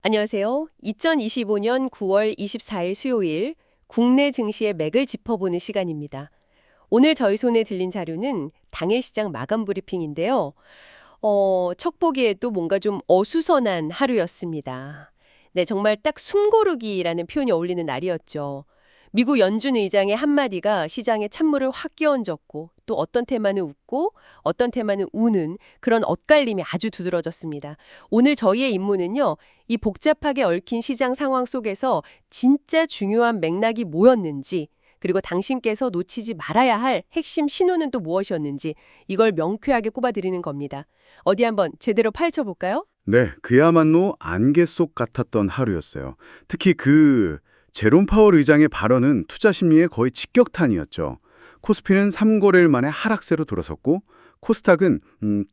안녕하세요. 2025년 9월 24일 수요일 국내 증시의 맥을 짚어보는 시간입니다. 오늘 저희 손에 들린 자료는 당일 시장 마감 브리핑인데요. 첫 보기에도 뭔가 좀 어수선한 하루였습니다. 네, 정말 딱 숨고르기라는 표현이 어울리는 날이었죠. 미국 연준 의장의 한마디가 시장에 찬물을 확 끼얹었고 또 어떤 테마는 웃고 어떤 테마는 우는 그런 엇갈림이 아주 두드러졌습니다. 오늘 저희의 임무는요. 이 복잡하게 얽힌 시장 상황 속에서 진짜 중요한 맥락이 뭐였는지 그리고 당신께서 놓치지 말아야 할 핵심 신호는 또 무엇이었는지 이걸 명쾌하게 꼽아드리는 겁니다. 어디 한번 제대로 파헤쳐볼까요? 네, 그야말로 안개 속 같았던 하루였어요. 특히 제롬 파월 의장의 발언은 투자 심리에 거의 직격탄이었죠. 코스피는 3거래일 만에 하락세로 돌아섰고 코스닥은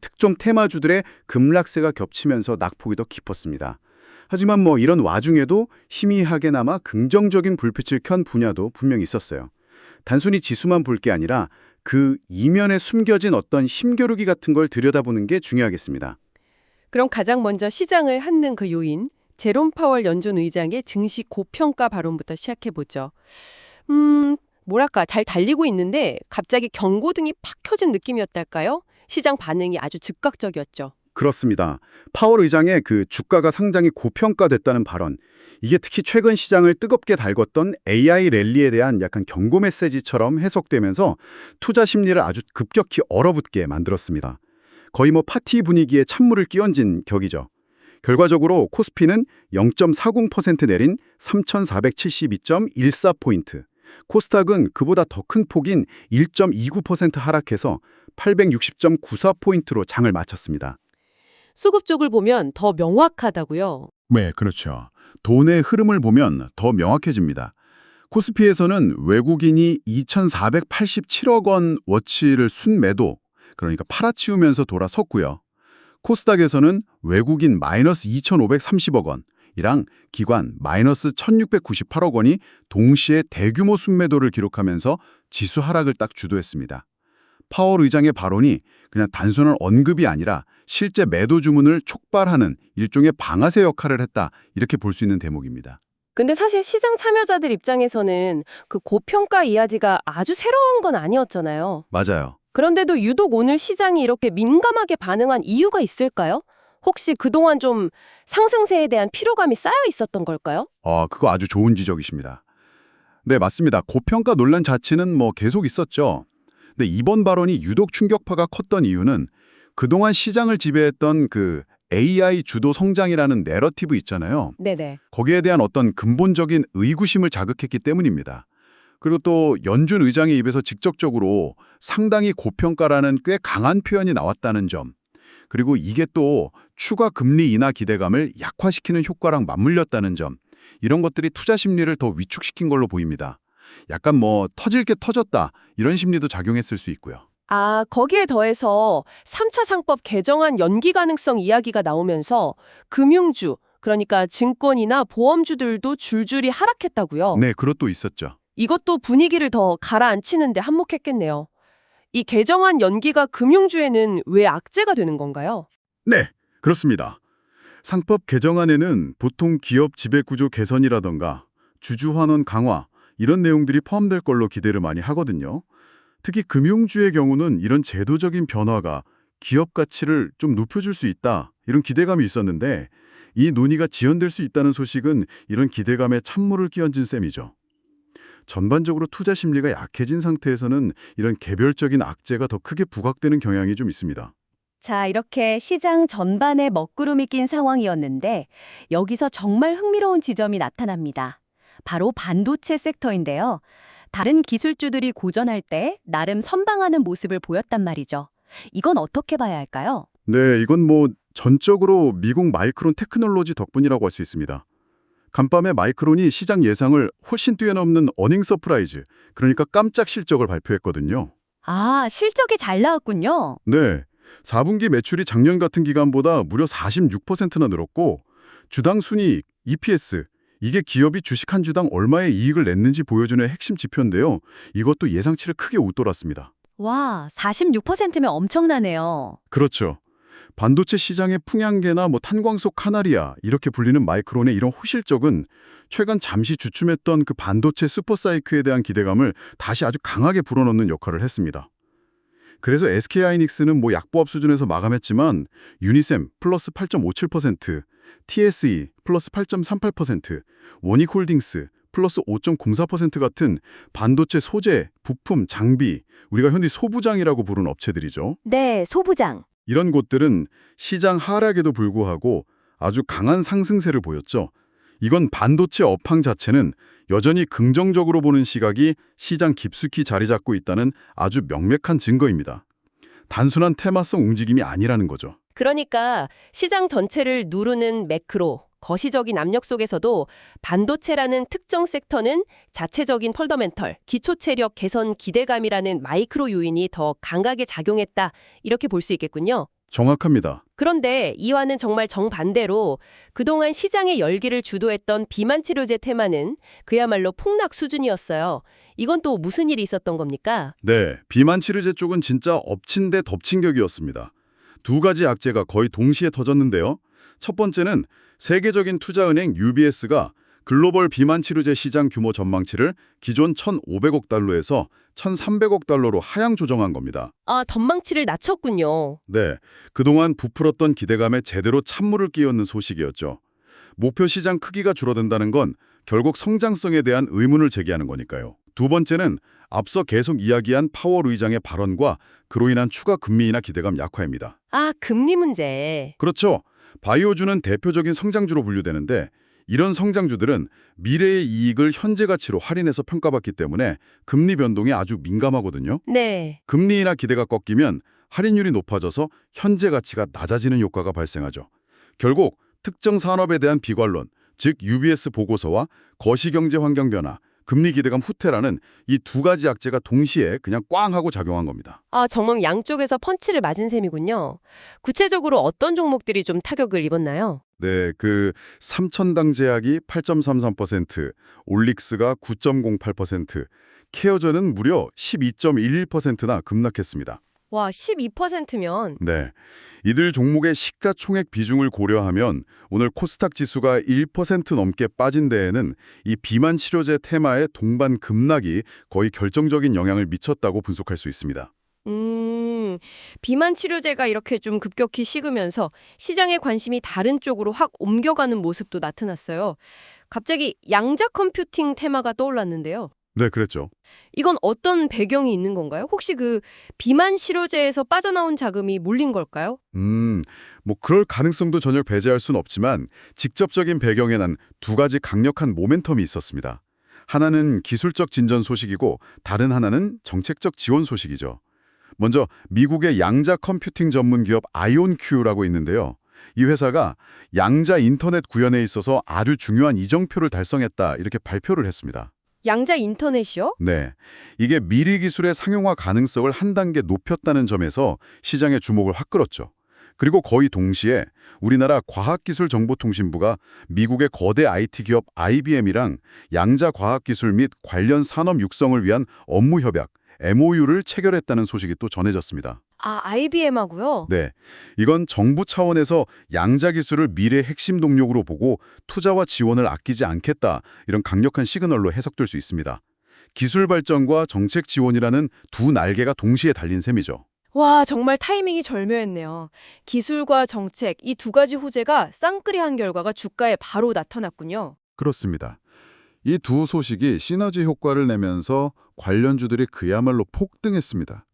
특정 테마주들의 급락세가 겹치면서 낙폭이 더 깊었습니다. 하지만 이런 와중에도 희미하게나마 긍정적인 불빛을 켠 분야도 분명히 있었어요. 단순히 지수만 볼 게 아니라 그 이면에 숨겨진 어떤 힘겨루기 같은 걸 들여다보는 게 중요하겠습니다. 그럼 가장 먼저 시장을 흔든 그 요인, 제롬 파월 연준 의장의 증시 고평가 발언부터 시작해보죠. 뭐랄까 잘 달리고 있는데 갑자기 경고등이 팍 켜진 느낌이었달까요? 시장 반응이 아주 즉각적이었죠. 그렇습니다. 파월 의장의 주가가 상당히 고평가됐다는 발언, 이게 특히 최근 시장을 뜨겁게 달궜던 AI 랠리에 대한 약간 경고 메시지처럼 해석되면서 투자 심리를 아주 급격히 얼어붙게 만들었습니다. 거의 파티 분위기에 찬물을 끼얹은 격이죠. 결과적으로 코스피는 0.40% 내린 3,472.14포인트, 코스닥은 그보다 더 큰 폭인 1.29% 하락해서 860.94포인트로 장을 마쳤습니다. 수급 쪽을 보면 더 명확하다고요. 네, 그렇죠. 돈의 흐름을 보면 더 명확해집니다. 코스피에서는 외국인이 2,487억 원 워치를 순매도, 그러니까 팔아치우면서 돌아섰고요. 코스닥에서는 외국인 마이너스 2,530억 원이랑 기관 마이너스 1,698억 원이 동시에 대규모 순매도를 기록하면서 지수 하락을 딱 주도했습니다. 파월 의장의 발언이 그냥 단순한 언급이 아니라 실제 매도 주문을 촉발하는 일종의 방아쇠 역할을 했다, 이렇게 볼 수 있는 대목입니다. 근데 사실 시장 참여자들 입장에서는 그 고평가 이야기가 아주 새로운 건 아니었잖아요. 맞아요. 그런데도 유독 오늘 시장이 이렇게 민감하게 반응한 이유가 있을까요? 혹시 그동안 좀 상승세에 대한 피로감이 쌓여 있었던 걸까요? 그거 아주 좋은 지적이십니다. 네, 맞습니다. 고평가 논란 자체는 계속 있었죠. 근데 이번 발언이 유독 충격파가 컸던 이유는 그동안 시장을 지배했던 AI 주도 성장이라는 내러티브 있잖아요. 네네. 거기에 대한 어떤 근본적인 의구심을 자극했기 때문입니다. 그리고 또 연준 의장의 입에서 직접적으로 상당히 고평가라는 꽤 강한 표현이 나왔다는 점, 그리고 이게 또 추가 금리 인하 기대감을 약화시키는 효과랑 맞물렸다는 점, 이런 것들이 투자 심리를 더 위축시킨 걸로 보입니다. 약간 터질 게 터졌다, 이런 심리도 작용했을 수 있고요. 아, 거기에 더해서 3차 상법 개정안 연기 가능성 이야기가 나오면서 금융주, 그러니까 증권이나 보험주들도 줄줄이 하락했다고요. 네, 그것도 있었죠. 이것도 분위기를 더 가라앉히는데 한몫했겠네요. 이 개정안 연기가 금융주에는 왜 악재가 되는 건가요? 네, 그렇습니다. 상법 개정안에는 보통 기업 지배구조 개선이라던가 주주 환원 강화, 이런 내용들이 포함될 걸로 기대를 많이 하거든요. 특히 금융주의 경우는 이런 제도적인 변화가 기업 가치를 좀 높여줄 수 있다, 이런 기대감이 있었는데 이 논의가 지연될 수 있다는 소식은 이런 기대감에 찬물을 끼얹은 셈이죠. 전반적으로 투자 심리가 약해진 상태에서는 이런 개별적인 악재가 더 크게 부각되는 경향이 좀 있습니다. 자, 이렇게 시장 전반에 먹구름이 낀 상황이었는데 여기서 정말 흥미로운 지점이 나타납니다. 바로 반도체 섹터인데요. 다른 기술주들이 고전할 때 나름 선방하는 모습을 보였단 말이죠. 이건 어떻게 봐야 할까요? 네, 이건 전적으로 미국 마이크론 테크놀로지 덕분이라고 할 수 있습니다. 간밤에 마이크론이 시장 예상을 훨씬 뛰어넘는 어닝 서프라이즈, 그러니까 깜짝 실적을 발표했거든요. 아, 실적이 잘 나왔군요. 네, 4분기 매출이 작년 같은 기간보다 무려 46%나 늘었고 주당 순이익, EPS, 이게 기업이 주식 한 주당 얼마의 이익을 냈는지 보여주는 핵심 지표인데요. 이것도 예상치를 크게 웃돌았습니다. 와, 46%면 엄청나네요. 그렇죠. 반도체 시장의 풍향계나 탄광속 카나리아 이렇게 불리는 마이크론의 이런 호실적은 최근 잠시 주춤했던 그 반도체 슈퍼사이클에 대한 기대감을 다시 아주 강하게 불어넣는 역할을 했습니다. 그래서 SK하이닉스는 약보합 수준에서 마감했지만 유니셈 플러스 8.57%, TSE 플러스 8.38%, 원익홀딩스 플러스 5.04% 같은 반도체 소재, 부품, 장비, 우리가 흔히 소부장이라고 부르는 업체들이죠. 네, 소부장. 이런 곳들은 시장 하락에도 불구하고 아주 강한 상승세를 보였죠. 이건 반도체 업황 자체는 여전히 긍정적으로 보는 시각이 시장 깊숙이 자리 잡고 있다는 아주 명백한 증거입니다. 단순한 테마성 움직임이 아니라는 거죠. 그러니까 시장 전체를 누르는 매크로, 거시적인 압력 속에서도 반도체라는 특정 섹터는 자체적인 펄더멘털, 기초체력 개선 기대감이라는 마이크로 요인이 더 강하게 작용했다. 이렇게 볼 수 있겠군요. 정확합니다. 그런데 이와는 정말 정반대로 그동안 시장의 열기를 주도했던 비만 치료제 테마는 그야말로 폭락 수준이었어요. 이건 또 무슨 일이 있었던 겁니까? 네, 비만 치료제 쪽은 진짜 엎친 데 덮친 격이었습니다. 두 가지 악재가 거의 동시에 터졌는데요. 첫 번째는 세계적인 투자은행 UBS가 글로벌 비만 치료제 시장 규모 전망치를 기존 1,500억 달러에서 1,300억 달러로 하향 조정한 겁니다. 아, 전망치를 낮췄군요. 네, 그동안 부풀었던 기대감에 제대로 찬물을 끼얹는 소식이었죠. 목표 시장 크기가 줄어든다는 건 결국 성장성에 대한 의문을 제기하는 거니까요. 두 번째는 앞서 계속 이야기한 파월 의장의 발언과 그로 인한 추가 금리 인하 기대감 약화입니다. 아, 금리 문제. 그렇죠. 바이오주는 대표적인 성장주로 분류되는데 이런 성장주들은 미래의 이익을 현재 가치로 할인해서 평가받기 때문에 금리 변동에 아주 민감하거든요. 네. 금리 인하 기대가 꺾이면 할인율이 높아져서 현재 가치가 낮아지는 효과가 발생하죠. 결국 특정 산업에 대한 비관론, 즉 UBS 보고서와 거시경제 환경 변화, 금리 기대감 후퇴라는 이 두 가지 악재가 동시에 그냥 꽝 하고 작용한 겁니다. 아, 정말 양쪽에서 펀치를 맞은 셈이군요. 구체적으로 어떤 종목들이 좀 타격을 입었나요? 네, 삼천당 제약이 8.33%, 올릭스가 9.08%, 케어전은 무려 12.11%나 급락했습니다. 와, 12%면 네, 이들 종목의 시가총액 비중을 고려하면 오늘 코스닥 지수가 1% 넘게 빠진 데에는 이 비만 치료제 테마의 동반 급락이 거의 결정적인 영향을 미쳤다고 분석할 수 있습니다. 비만 치료제가 이렇게 좀 급격히 식으면서 시장의 관심이 다른 쪽으로 확 옮겨가는 모습도 나타났어요. 갑자기 양자 컴퓨팅 테마가 떠올랐는데요. 네, 그랬죠. 이건 어떤 배경이 있는 건가요? 혹시 비만 치료제에서 빠져나온 자금이 몰린 걸까요? 그럴 가능성도 전혀 배제할 수는 없지만 직접적인 배경에 난 두 가지 강력한 모멘텀이 있었습니다. 하나는 기술적 진전 소식이고 다른 하나는 정책적 지원 소식이죠. 먼저 미국의 양자 컴퓨팅 전문 기업 아이온큐라고 있는데요. 이 회사가 양자 인터넷 구현에 있어서 아주 중요한 이정표를 달성했다 이렇게 발표를 했습니다. 양자 인터넷이요? 네, 이게 미래 기술의 상용화 가능성을 한 단계 높였다는 점에서 시장의 주목을 확 끌었죠. 그리고 거의 동시에 우리나라 과학기술정보통신부가 미국의 거대 IT 기업 IBM이랑 양자 과학기술 및 관련 산업 육성을 위한 업무 협약, MOU를 체결했다는 소식이 또 전해졌습니다. 아, IBM하고요? 네, 이건 정부 차원에서 양자 기술을 미래 핵심 동력으로 보고 투자와 지원을 아끼지 않겠다 이런 강력한 시그널로 해석될 수 있습니다. 기술 발전과 정책 지원이라는 두 날개가 동시에 달린 셈이죠. 와, 정말 타이밍이 절묘했네요. 기술과 정책, 이 두 가지 호재가 쌍끌이한 결과가 주가에 바로 나타났군요. 그렇습니다. 이 두 소식이 시너지 효과를 내면서 관련주들이 그야말로 폭등했습니다.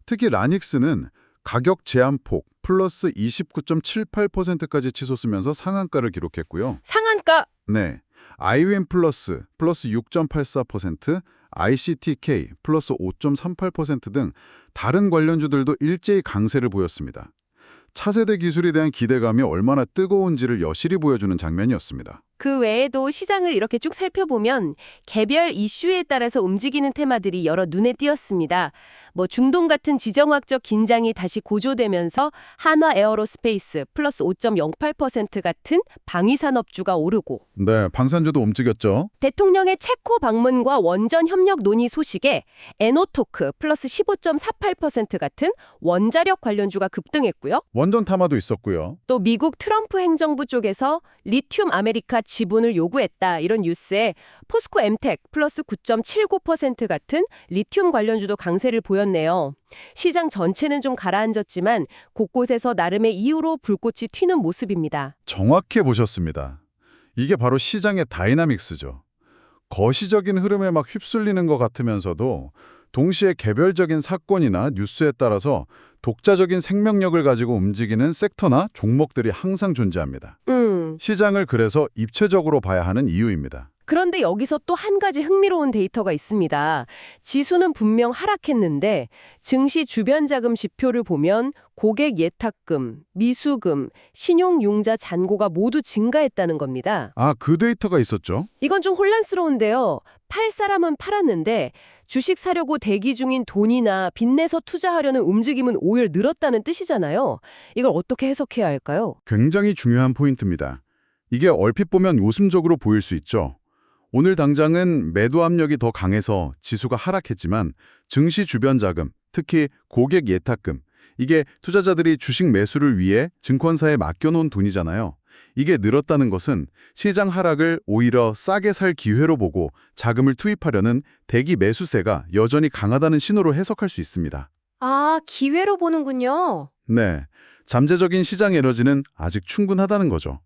특히 라닉스는 가격 제한폭 플러스 29.78%까지 치솟으면서 상한가를 기록했고요. 상한가? 네, IOM 플러스 6.84%, ICTK 플러스 5.38% 등 다른 관련주들도 일제히 강세를 보였습니다. 차세대 기술에 대한 기대감이 얼마나 뜨거운지를 여실히 보여주는 장면이었습니다. 그 외에도 시장을 이렇게 쭉 살펴보면 개별 이슈에 따라서 움직이는 테마들이 여러 눈에 띄었습니다. 뭐 중동 같은 지정학적 긴장이 다시 고조되면서 한화 에어로스페이스 플러스 5.08% 같은 방위산업주가 오르고 네, 방산주도 움직였죠. 대통령의 체코 방문과 원전 협력 논의 소식에 에노토크 플러스 15.48% 같은 원자력 관련주가 급등했고요. 원전 탐하도 있었고요. 또 미국 트럼프 행정부 쪽에서 리튬 아메리카 지분을 요구했다 이런 뉴스에 포스코 엠텍 플러스 9.79% 같은 리튬 관련주도 강세를 보였네요. 시장 전체는 좀 가라앉았지만 곳곳에서 나름의 이유로 불꽃이 튀는 모습입니다. 정확히 보셨습니다. 이게 바로 시장의 다이나믹스죠. 거시적인 흐름에 막 휩쓸리는 것 같으면서도 동시에 개별적인 사건이나 뉴스에 따라서 독자적인 생명력을 가지고 움직이는 섹터나 종목들이 항상 존재합니다. 시장을 그래서 입체적으로 봐야 하는 이유입니다. 그런데 여기서 또 한 가지 흥미로운 데이터가 있습니다. 지수는 분명 하락했는데 증시 주변 자금 지표를 보면 고객 예탁금, 미수금, 신용융자 잔고가 모두 증가했다는 겁니다. 아, 그 데이터가 있었죠? 이건 좀 혼란스러운데요. 팔 사람은 팔았는데 주식 사려고 대기 중인 돈이나 빚내서 투자하려는 움직임은 오히려 늘었다는 뜻이잖아요. 이걸 어떻게 해석해야 할까요? 굉장히 중요한 포인트입니다. 이게 얼핏 보면 요즘적으로 보일 수 있죠. 오늘 당장은 매도 압력이 더 강해서 지수가 하락했지만 증시 주변 자금, 특히 고객 예탁금, 이게 투자자들이 주식 매수를 위해 증권사에 맡겨놓은 돈이잖아요. 이게 늘었다는 것은 시장 하락을 오히려 싸게 살 기회로 보고 자금을 투입하려는 대기 매수세가 여전히 강하다는 신호로 해석할 수 있습니다. 아, 기회로 보는군요. 네, 잠재적인 시장 에너지는 아직 충분하다는 거죠.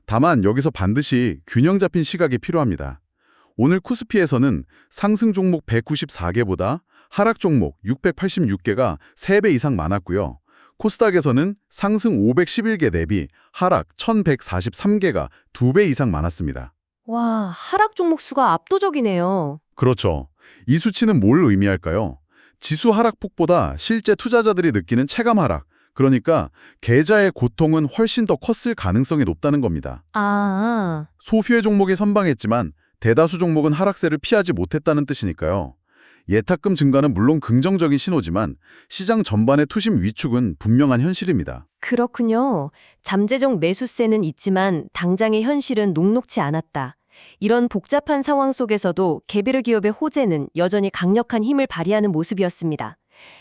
다만 여기서 반드시 균형 잡힌 시각이 필요합니다. 오늘 코스피에서는 상승 종목 194개보다 하락 종목 686개가 3배 이상 많았고요. 코스닥에서는 상승 511개 대비 하락 1143개가 2배 이상 많았습니다. 와, 하락 종목 수가 압도적이네요. 그렇죠. 이 수치는 뭘 의미할까요? 지수 하락폭보다 실제 투자자들이 느끼는 체감 하락, 그러니까 계좌의 고통은 훨씬 더 컸을 가능성이 높다는 겁니다. 아, 소수의 종목이 선방했지만 대다수 종목은 하락세를 피하지 못했다는 뜻이니까요. 예탁금 증가는 물론 긍정적인 신호지만 시장 전반의 투심 위축은 분명한 현실입니다. 그렇군요. 잠재적 매수세는 있지만 당장의 현실은 녹록치 않았다. 이런 복잡한 상황 속에서도 개별 기업의 호재는 여전히 강력한 힘을 발휘하는 모습이었습니다.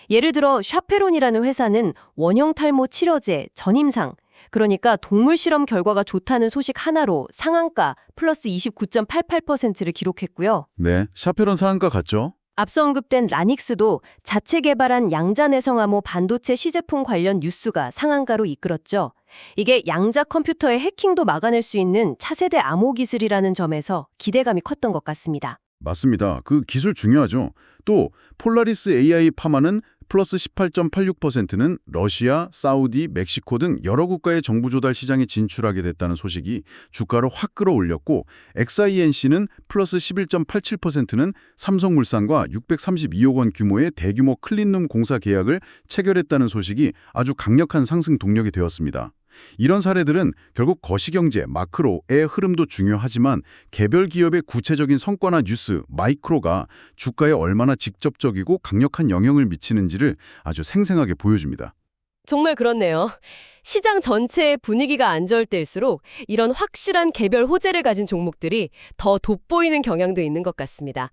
예를 들어 샤페론이라는 회사는 원형 탈모 치료제, 전임상, 그러니까 동물 실험 결과가 좋다는 소식 하나로 상한가 플러스 29.88%를 기록했고요. 네, 샤페론 상한가 같죠? 앞서 언급된 라닉스도 자체 개발한 양자내성암호 반도체 시제품 관련 뉴스가 상한가로 이끌었죠. 이게 양자 컴퓨터의 해킹도 막아낼 수 있는 차세대 암호 기술이라는 점에서 기대감이 컸던 것 같습니다. 맞습니다. 그 기술 중요하죠. 또 폴라리스 AI 파마는 플러스 18.86%는 러시아, 사우디, 멕시코 등 여러 국가의 정부 조달 시장에 진출하게 됐다는 소식이 주가를 확 끌어올렸고 XINC는 플러스 11.87%는 삼성물산과 632억 원 규모의 대규모 클린룸 공사 계약을 체결했다는 소식이 아주 강력한 상승 동력이 되었습니다. 이런 사례들은 결국 거시경제, 마크로의 흐름도 중요하지만 개별 기업의 구체적인 성과나 뉴스, 마이크로가 주가에 얼마나 직접적이고 강력한 영향을 미치는지를 아주 생생하게 보여줍니다. 정말 그렇네요. 시장 전체의 분위기가 안 좋을 때일수록 이런 확실한 개별 호재를 가진 종목들이 더 돋보이는 경향도 있는 것 같습니다.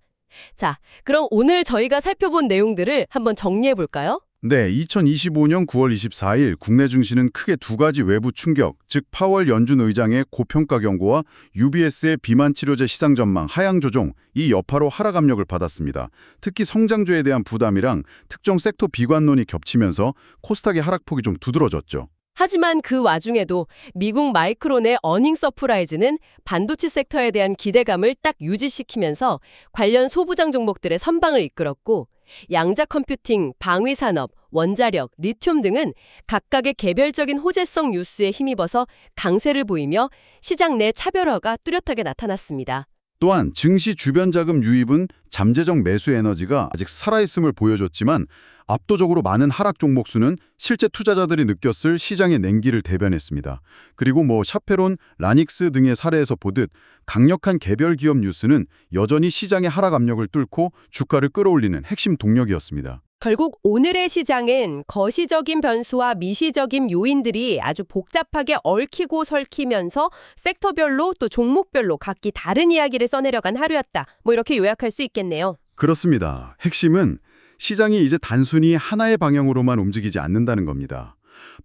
자, 그럼 오늘 저희가 살펴본 내용들을 한번 정리해 볼까요? 네, 2025년 9월 24일 국내 증시는 크게 두 가지 외부 충격, 즉 파월 연준 의장의 고평가 경고와 UBS의 비만 치료제 시장 전망 하향 조정, 이 여파로 하락 압력을 받았습니다. 특히 성장주에 대한 부담이랑 특정 섹터 비관론이 겹치면서 코스닥의 하락폭이 좀 두드러졌죠. 하지만 그 와중에도 미국 마이크론의 어닝 서프라이즈는 반도체 섹터에 대한 기대감을 딱 유지시키면서 관련 소부장 종목들의 선방을 이끌었고 양자 컴퓨팅, 방위산업, 원자력, 리튬 등은 각각의 개별적인 호재성 뉴스에 힘입어서 강세를 보이며 시장 내 차별화가 뚜렷하게 나타났습니다. 또한 증시 주변 자금 유입은 잠재적 매수 에너지가 아직 살아있음을 보여줬지만 압도적으로 많은 하락 종목 수는 실제 투자자들이 느꼈을 시장의 냉기를 대변했습니다. 그리고 샤페론, 라닉스 등의 사례에서 보듯 강력한 개별 기업 뉴스는 여전히 시장의 하락 압력을 뚫고 주가를 끌어올리는 핵심 동력이었습니다. 결국 오늘의 시장은 거시적인 변수와 미시적인 요인들이 아주 복잡하게 얽히고 설키면서 섹터별로 또 종목별로 각기 다른 이야기를 써내려간 하루였다. 뭐 이렇게 요약할 수 있겠네요. 그렇습니다. 핵심은 시장이 이제 단순히 하나의 방향으로만 움직이지 않는다는 겁니다.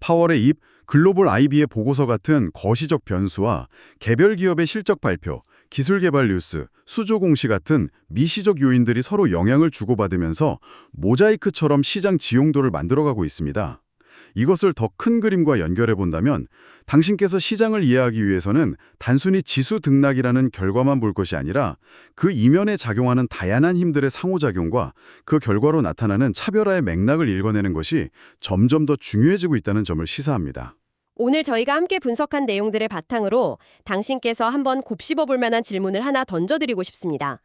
파월의 입, 글로벌 IB의 보고서 같은 거시적 변수와 개별 기업의 실적 발표, 기술 개발 뉴스, 수조 공시 같은 미시적 요인들이 서로 영향을 주고받으면서 모자이크처럼 시장 지용도를 만들어가고 있습니다. 이것을 더 큰 그림과 연결해 본다면 당신께서 시장을 이해하기 위해서는 단순히 지수 등락이라는 결과만 볼 것이 아니라 그 이면에 작용하는 다양한 힘들의 상호작용과 그 결과로 나타나는 차별화의 맥락을 읽어내는 것이 점점 더 중요해지고 있다는 점을 시사합니다. 오늘 저희가 함께 분석한 내용들을 바탕으로 당신께서 한번 곱씹어 볼 만한 질문을 하나 던져드리고 싶습니다.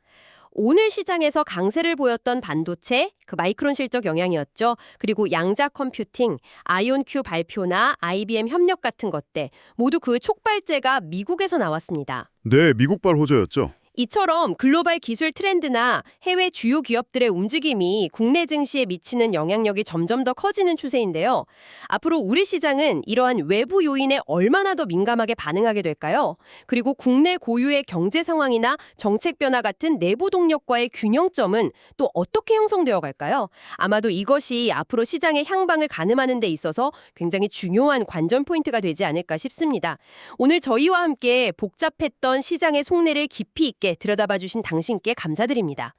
오늘 시장에서 강세를 보였던 반도체, 그 마이크론 실적 영향이었죠. 그리고 양자 컴퓨팅, 아이온큐 발표나 IBM 협력 같은 것들 모두 그 촉발제가 미국에서 나왔습니다. 네, 미국발 호조였죠. 이처럼 글로벌 기술 트렌드나 해외 주요 기업들의 움직임이 국내 증시에 미치는 영향력이 점점 더 커지는 추세인데요. 앞으로 우리 시장은 이러한 외부 요인에 얼마나 더 민감하게 반응하게 될까요? 그리고 국내 고유의 경제 상황이나 정책 변화 같은 내부 동력과의 균형점은 또 어떻게 형성되어 갈까요? 아마도 이것이 앞으로 시장의 향방을 가늠하는 데 있어서 굉장히 중요한 관전 포인트가 되지 않을까 싶습니다. 오늘 저희와 함께 복잡했던 시장의 속내를 깊이 있게 들여다봐 주신 당신께 감사드립니다.